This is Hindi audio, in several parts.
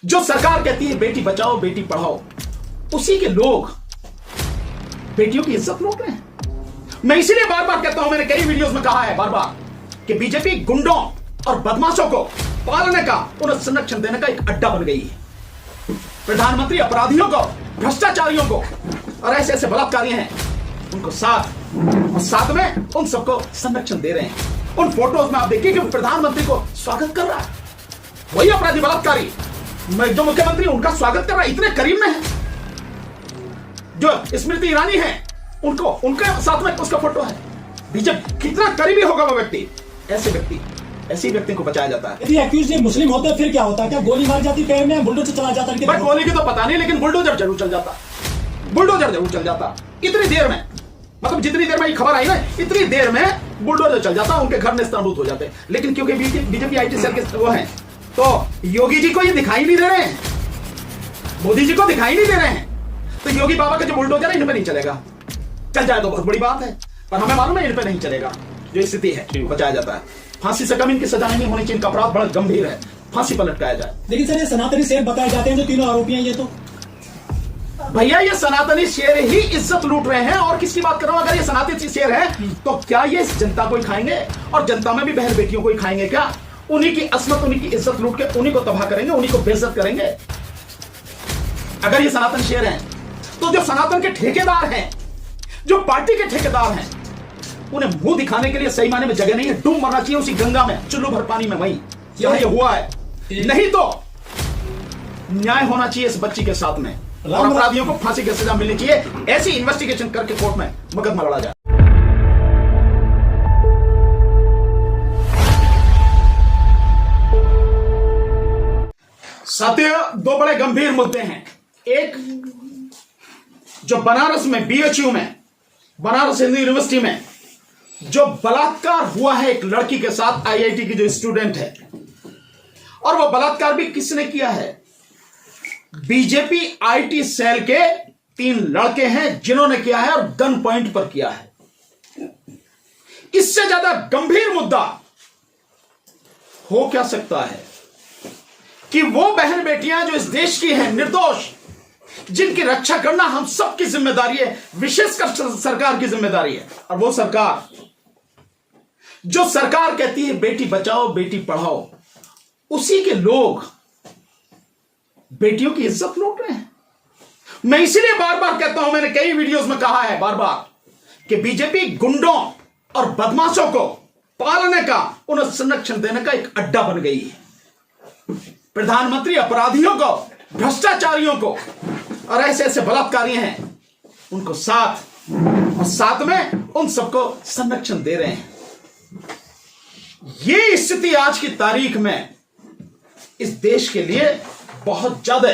जो सरकार कहती है बेटी बचाओ बेटी पढ़ाओ, उसी के लोग बेटियों की इज्जत लूट रहे हैं। मैं इसीलिए बार बार कहता हूं, मैंने कई वीडियोस में कहा है बार बार कि बीजेपी गुंडों और बदमाशों को पालने का, उन्हें संरक्षण देने का एक अड्डा बन गई है। प्रधानमंत्री अपराधियों को, भ्रष्टाचारियों को और ऐसे ऐसे बलात्कारी हैं उनको साथ में उन सबको संरक्षण दे रहे हैं। उन फोटोज में आप देखिए कि प्रधानमंत्री को स्वागत कर रहा है वही अपराधी बलात्कारी, जो मुख्यमंत्री उनका स्वागत कर रहा है, इतने करीब में है। जो स्मृति ईरानी है उनको, उनके साथ में उसका फोटो है। बीजेपी कितना करीबी होगा वो व्यक्ति, ऐसे व्यक्ति को बचाया जाता है। यदि एक्यूज मुस्लिम होते फिर क्या होता? क्या गोली मार जाती पैर में, बुलडोजर चला जाता? गोली की तो पता नहीं, लेकिन बुलडोजर जरूर चल जाता, इतनी देर में, मतलब जितनी देर में ये खबर आई ना, इतनी देर में बुलडोजर चल जाता, उनके घर में स्तंभित हो जाते। लेकिन क्योंकि बीजेपी आईटी सेल के वो हैं, तो योगी जी को ये दिखाई नहीं दे रहे हैं, मोदी जी को दिखाई नहीं दे रहे हैं, तो योगी बाबा का जो बुलडोजर है इन पे नहीं चलेगा। चल जाए तो बहुत बड़ी बात है, पर हमें मालूम है इन पे नहीं चलेगा। जो स्थिति है बचाया जाता है। फांसी से कम इनकी सजा नहीं होनी चाहिए, इनका अपराध बड़ा गंभीर है, फांसी पर लटकाया जाए। लेकिन सर ये सनातनी शेर बताए जाते हैं जो तीनों आरोपी हैं, ये तो भैया ये सनातनी शेर ही इज्जत लूट रहे हैं। और किसकी बात कर रहा हूं? अगर ये सनातनी शेर है तो क्या ये जनता को ही खाएंगे? और जनता में भी बहन बेटियों को ही खाएंगे क्या? उन्हीं की असमत, उन्हीं की इज्जत लूट के उन्हीं को तबाह करेंगे, उन्हीं को बेइज्जत करेंगे। अगर ये सनातन शेर हैं तो जो सनातन के ठेकेदार हैं, जो पार्टी के ठेकेदार हैं, उन्हें मुंह दिखाने के लिए सही माने में जगह नहीं है। डूब मरना चाहिए उसी गंगा में, चुल्लू भर पानी में, वहीं जहां ये हुआ है। नहीं तो न्याय होना चाहिए इस बच्ची के साथ में, और अपराधियों को फांसी की सजा मिलनी चाहिए। ऐसी इन्वेस्टिगेशन करके कोर्ट में मुकदमा लड़ा जाए। साथियों, दो बड़े गंभीर मुद्दे हैं। एक, जो बनारस में बीएचयू में, बनारस हिंदू यूनिवर्सिटी में जो बलात्कार हुआ है एक लड़की के साथ, आईआईटी की जो स्टूडेंट है, और वो बलात्कार भी किसने किया है? बीजेपी आईटी सेल के 3 लड़के हैं जिन्होंने किया है, और गन पॉइंट पर किया है। इससे ज्यादा गंभीर मुद्दा हो क्या सकता है कि वो बहन बेटियां जो इस देश की हैं, निर्दोष, जिनकी रक्षा करना हम सबकी जिम्मेदारी है, विशेषकर सरकार की जिम्मेदारी है। और वो सरकार, जो सरकार कहती है बेटी बचाओ बेटी पढ़ाओ, उसी के लोग बेटियों की इज्जत लूट रहे हैं। मैं इसीलिए बार बार कहता हूं, मैंने कई वीडियोस में कहा है बार बार कि बीजेपी गुंडों और बदमाशों को पालने का, उन्हें संरक्षण देने का एक अड्डा बन गई है। प्रधानमंत्री अपराधियों को, भ्रष्टाचारियों को और ऐसे ऐसे बलात्कारी हैं उनको साथ में उन सबको संरक्षण दे रहे हैं। ये स्थिति आज की तारीख में इस देश के लिए बहुत ज्यादा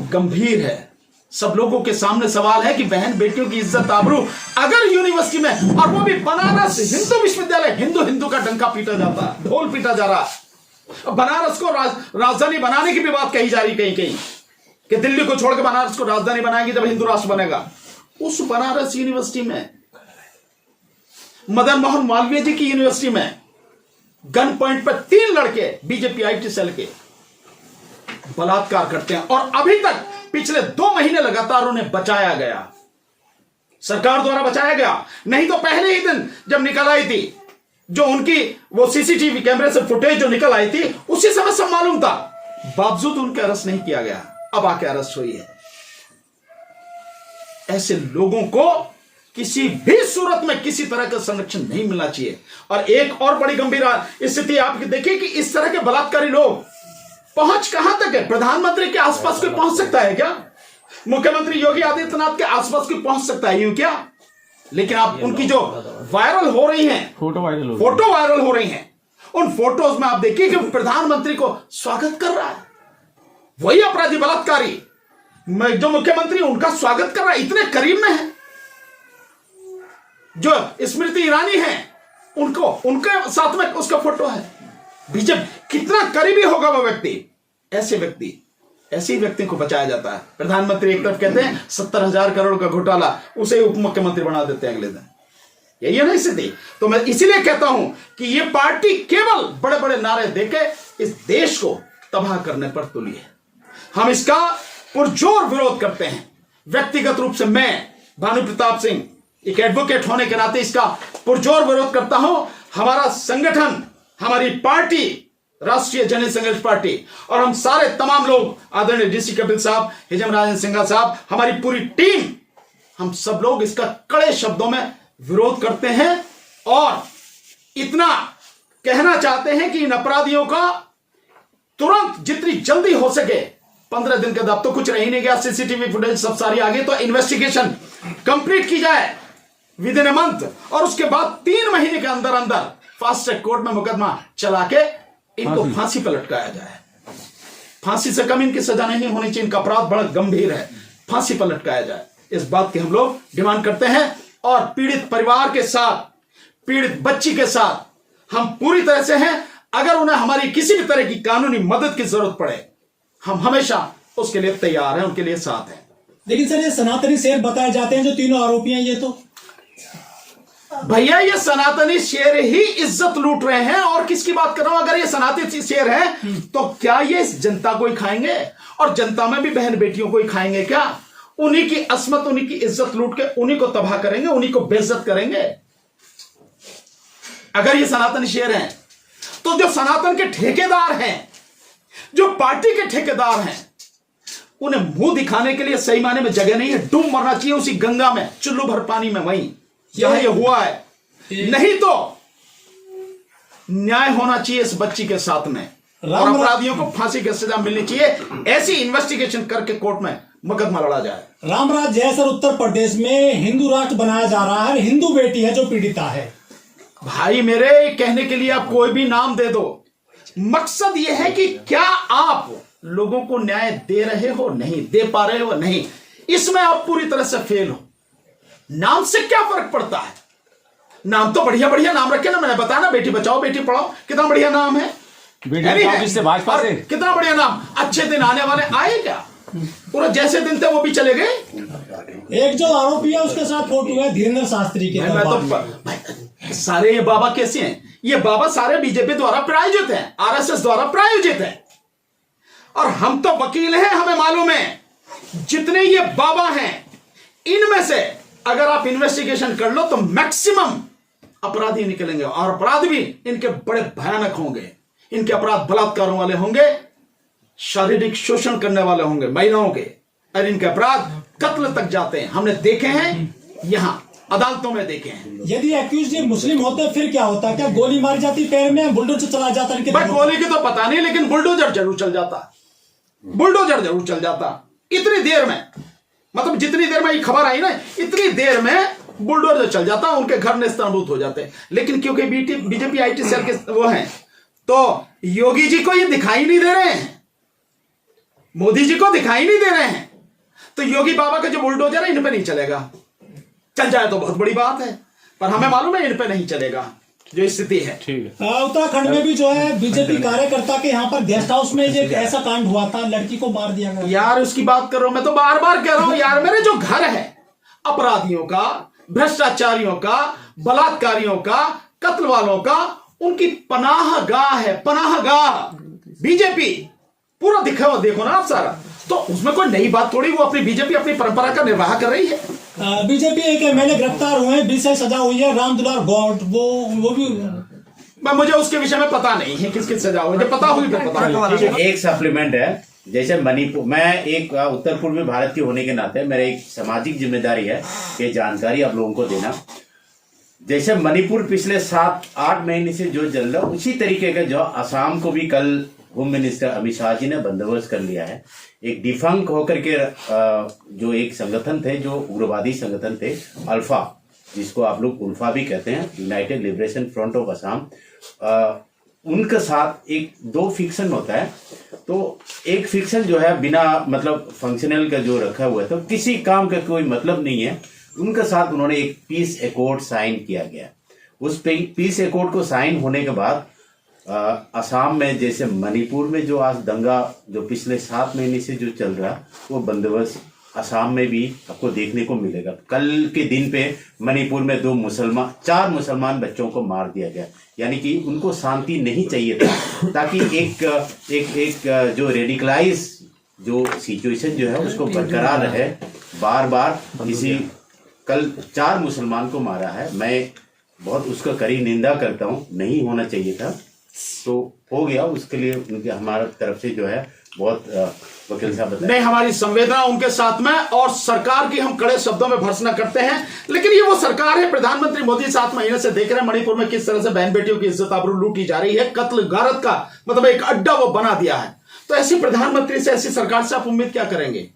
गंभीर है। सब लोगों के सामने सवाल है कि बहन बेटियों की इज्जत आबरू अगर यूनिवर्सिटी में, और वो भी बनारस हिंदू विश्वविद्यालय, हिंदू का डंका पीटा जाता है, ढोल पीटा जा रहा है। बनारस को राजधानी बनाने की भी बात कही जा रही कहीं कि दिल्ली को छोड़कर बनारस को राजधानी बनाएगी जब हिंदू राष्ट्र बनेगा। उस बनारस यूनिवर्सिटी में, मदन मोहन मालवीय जी की यूनिवर्सिटी में गन पॉइंट पर 3 लड़के बीजेपी आईटी सेल के बलात्कार करते हैं, और अभी तक पिछले 2 महीने लगातार उन्हें बचाया गया, सरकार द्वारा बचाया गया। नहीं तो पहले ही दिन जब निकल आई थी, जो उनकी वो सीसीटीवी कैमरे से फुटेज जो निकल आई थी, उसी समय सब मालूम था, बावजूद उनके अरेस्ट नहीं किया गया। अब आके अरेस्ट हुई है। ऐसे लोगों को किसी भी सूरत में किसी तरह का संरक्षण नहीं मिलना चाहिए। और एक और बड़ी गंभीर स्थिति आप देखिए कि इस तरह के बलात्कारी लोग पहुंच कहां तक है? प्रधानमंत्री के आसपास कोई पहुंच सकता है क्या? मुख्यमंत्री योगी आदित्यनाथ के आसपास कोई पहुंच सकता है यूं क्या? लेकिन आप उनकी जो वायरल हो रही हैं, फोटो वायरल हो रही हैं, उन फोटोज में आप देखिए कि प्रधानमंत्री को स्वागत कर रहा है वही अपराधी बलात्कारी, जो मुख्यमंत्री उनका स्वागत कर रहा है, इतने करीब में है। जो स्मृति ईरानी है उनके साथ में उसका फोटो है। बीजेपी कितना करीबी होगा वो व्यक्ति, ऐसे व्यक्ति को बचाया जाता है। प्रधानमंत्री एक तरफ कहते हैं 70,000 करोड़ का घोटाला, उसे उप मुख्यमंत्री बना देते हैं अगले दिन। यही है ना स्थिति। तो मैं इसीलिए कहता हूं कि ये पार्टी केवल बड़े बड़े नारे देके इस देश को तबाह करने पर तुली है। हम इसका पुरजोर विरोध करते हैं। व्यक्तिगत रूप से मैं भानु प्रताप सिंह एक एडवोकेट होने के नाते इसका पुरजोर विरोध करता हूं। हमारा संगठन, हमारी पार्टी राष्ट्रीय जनहित संघर्ष पार्टी और हम सारे तमाम लोग, आदरणीय डीसी कपिल साहब, हिजम राजन सिंघा साहब, हमारी पूरी टीम, हम सब लोग इसका कड़े शब्दों में विरोध करते हैं और इतना कहना चाहते हैं कि इन अपराधियों का तुरंत जितनी जल्दी हो सके, 15 दिन के बाद तो कुछ रह ही नहीं गया, सीसीटीवी फुटेज सब सारी आ गई, तो इन्वेस्टिगेशन कंप्लीट की जाए विद इन ए मंथ और उसके बाद 3 महीने के अंदर अंदर फास्ट ट्रैक कोर्ट में मुकदमा चला के इनको फांसी पर लटकाया जाए। फांसी से कम इनकी सजा नहीं होनी चाहिए, इनका अपराध बड़ा गंभीर है, फांसी पर लटकाया जाए। इस बात की हम लोग डिमांड करते हैं और पीड़ित परिवार के साथ, पीड़ित बच्ची के साथ हम पूरी तरह से हैं। अगर उन्हें हमारी किसी भी तरह की कानूनी मदद की जरूरत पड़े, हम हमेशा उसके लिए तैयार हैं, उनके लिए साथ हैं। लेकिन सर ये सनातनी शेर बताए जाते हैं जो तीनों आरोपी हैं, ये तो भैया ये सनातनी शेर ही इज्जत लूट रहे हैं और किसकी बात कर रहा हूं। अगर ये सनातनी शेर है तो क्या ये इस जनता को ही खाएंगे और जनता में भी बहन बेटियों को ही खाएंगे क्या? उन्हीं की अस्मत, उन्हीं की इज्जत लूट के उन्हीं को तबाह करेंगे, उन्हीं को बेइज्जत करेंगे। अगर ये सनातनी शेर हैं तो जो सनातन के ठेकेदार हैं, जो पार्टी के ठेकेदार हैं, उन्हें मुंह दिखाने के लिए सही माने में जगह नहीं है। डूब मरना चाहिए उसी गंगा में, चुल्लू भर पानी में, वहीं जहां ये हुआ है। नहीं तो न्याय होना चाहिए इस बच्ची के साथ में और अपराधियों को फांसी की सजा मिलनी चाहिए। ऐसी इन्वेस्टिगेशन करके कोर्ट में मुकदमा लड़ा जाए। रामराज जय सर, उत्तर प्रदेश में हिंदू राष्ट्र बनाया जा रहा है, हिंदू बेटी है जो पीड़िता है। भाई मेरे कहने के लिए आप कोई भी नाम दे दो, मकसद यह है कि क्या आप लोगों को न्याय दे रहे हो, नहीं दे पा रहे हो, नहीं, इसमें आप पूरी तरह से फेल हो। नाम से क्या फर्क पड़ता है? नाम तो बढ़िया बढ़िया नाम रखे ना, मैंने बताया ना, बेटी बचाओ बेटी पढ़ाओ, कितना बढ़िया नाम है, भाजपा से कितना बढ़िया नाम। अच्छे दिन आने वाले आए क्या? पूरा जैसे दिन थे वो भी चले गए। एक जो आरोपी है उसके साथ फोटो है धीरेन्द्र शास्त्री के। मैं तो सारे ये बाबा कैसे हैं? ये बाबा सारे बीजेपी द्वारा प्रायोजित हैं, आरएसएस द्वारा प्रायोजित हैं और हम तो वकील हैं, हमें मालूम है जितने ये बाबा हैं इनमें से अगर आप इन्वेस्टिगेशन कर लो तो मैक्सिमम अपराधी निकलेंगे और अपराध भी इनके बड़े भयानक होंगे। इनके अपराध बलात्कारों वाले होंगे, शारीरिक शोषण करने वाले होंगे महिलाओं के, और इनके अपराध कत्ल तक जाते हैं। हमने देखे हैं, यहां अदालतों में देखे हैं। यदि एक्यूज मुस्लिम होते फिर क्या होता? क्या गोली मारी जाती पैर में, बुलडोजर चला जाता? गोली की तो पता नहीं, लेकिन बुलडोजर जरूर चल जाता, बुलडोजर जरूर चल जाता। इतनी देर में, मतलब जितनी देर में ये खबर आई ना, इतनी देर में बुलडोजर चल जाता, उनके घर नेस्तनाबूद हो जाते। लेकिन क्योंकि बीजेपी आईटी सेल के वो हैं, तो योगी जी को ये दिखाई नहीं दे रहे हैं, मोदी जी को दिखाई नहीं दे रहे हैं, तो योगी बाबा का जो बुलडोजर है इन पे नहीं चलेगा। चल जाए तो बहुत बड़ी बात है, पर हमें मालूम है इन पे नहीं चलेगा जो स्थिति है। ठीक है। उत्तराखंड में भी जो है बीजेपी कार्यकर्ता के यहाँ पर गेस्ट हाउस में एक ऐसा कांड हुआ था, लड़की को मार दिया गया। यार उसकी बात कर रहा हूं, मैं तो बार बार कह रहा हूं यार, मेरे जो घर है अपराधियों का, भ्रष्टाचारियों का, बलात्कारियों का, कत्ल वालों का, उनकी पनाह गाह है, पनाह गाह बीजेपी। पूरा दिखा हुआ देखो ना आप सारा, तो उसमें कोई नई बात थोड़ी, वो अपनी बीजेपी अपनी परंपरा का निर्वाह कर रही है। बीजेपी एक एमएलए गिरफ्तार हुए हैं, 20 से सजा हुई है, रामदुलार गौड़, वो भी मुझे उसके विषय में पता नहीं है किस किस सजा हुई, जब पता होगी तो पता। एक सप्लीमेंट है, जैसे मणिपुर, मैं एक उत्तर पूर्वी भारत के होने के नाते मेरा एक सामाजिक जिम्मेदारी है ये जानकारी आप लोगों को देना। जैसे मणिपुर पिछले 7-8 महीने से जो चल रहा है, उसी तरीके का जो असम को भी कल होम मिनिस्टर अमित शाह जी ने बंदोबस्त कर लिया है। एक डिफंक होकर के जो एक संगठन थे, जो उग्रवादी संगठन थे अल्फा, जिसको आप लोग उल्फा भी कहते हैं, United liberation front of Assam, उनके साथ एक 2 फिक्शन होता है। तो एक फिक्शन जो है बिना मतलब फंक्शनल का जो रखा हुआ है, तो किसी काम का कोई मतलब नहीं है, उनके साथ उन्होंने एक पीस एकॉर्ड साइन किया गया। उस पीस एकॉर्ड को साइन होने के बाद असम में, जैसे मणिपुर में जो आज दंगा जो पिछले 7 महीने से जो चल रहा, वो बंदोबस्त असम में भी आपको देखने को मिलेगा। कल के दिन पे मणिपुर में 4 मुसलमान बच्चों को मार दिया गया, यानी कि उनको शांति नहीं चाहिए था, ताकि एक जो रेडिकलाइज जो सिचुएशन जो है उसको बरकरार रहे। बार बार कल 4 मुसलमान को मारा है, मैं बहुत उसका कड़ी निंदा करता हूँ, नहीं होना चाहिए था, तो हो गया। उसके लिए उनके हमारा तरफ से जो है बहुत वकील साहब बताए। नहीं, हमारी संवेदना उनके साथ में, और सरकार की हम कड़े शब्दों में भर्त्सना करते हैं। लेकिन ये वो सरकार है, प्रधानमंत्री मोदी 7 महीने से देख रहे हैं मणिपुर में किस तरह से बहन बेटियों की इज्जत आबरू लूटी जा रही है, कत्ल गारत का मतलब एक अड्डा वो बना दिया है। तो ऐसे प्रधानमंत्री से, ऐसी सरकार से आप उम्मीद क्या करेंगे?